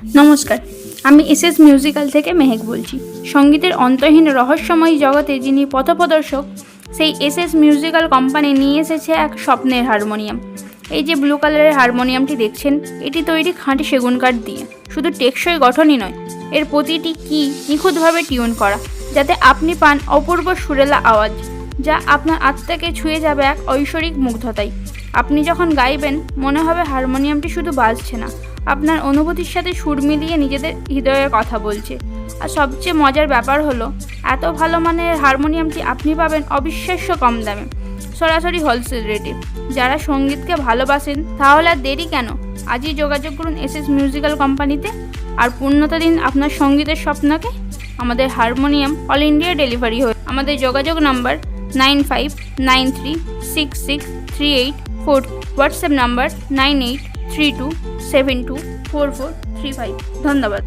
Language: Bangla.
নমস্কার, আমি এসএস মিউজিক্যাল থেকে মেহেক বলছি। সঙ্গীতের অন্তহীন রহস্যময় জগতে যিনি পথপ্রদর্শক, সেই এসএস মিউজিক্যাল কোম্পানি নিয়ে এসেছে এক স্বপ্নের হারমোনিয়াম। এই যে ব্লু কালারের হারমোনিয়ামটি দেখছেন, এটি তৈরি খাঁটি সেগুন কাঠ দিয়ে। শুধু টেকসই গঠনই নয়, এর প্রতিটি কি নিখুঁতভাবে টিউন করা, যাতে আপনি পান অপূর্ব সুরেলা আওয়াজ, যা আপনার আত্মাকে ছুঁয়ে যাবে এক ঐশ্বরিক মুগ্ধতায়। আপনি যখন গাইবেন, মনে হবে হারমোনিয়ামটি শুধু বাজছে না, আপনার অনুভূতির সাথে সুর মিলিয়ে নিজেদের হৃদয়ের কথা বলছে। আর সবচেয়ে মজার ব্যাপার হলো, এত ভালো মানের হারমোনিয়ামটি আপনি পাবেন অবিশ্বাস্য কম দামে, সরাসরি হোলসেল রেটে। যারা সঙ্গীতকে ভালোবাসেন, তাহলে আর দেরি কেন? আজই যোগাযোগ করুন এসএস মিউজিক্যাল কোম্পানিতে, আর পূর্ণতা দিন আপনার সঙ্গীতের স্বপ্নকে। আমাদের হারমোনিয়াম অল ইন্ডিয়া ডেলিভারি হয়। আমাদের যোগাযোগ নাম্বার 9593663844, হোয়াটসঅ্যাপ নাম্বার 9832724435। ধন্যবাদ।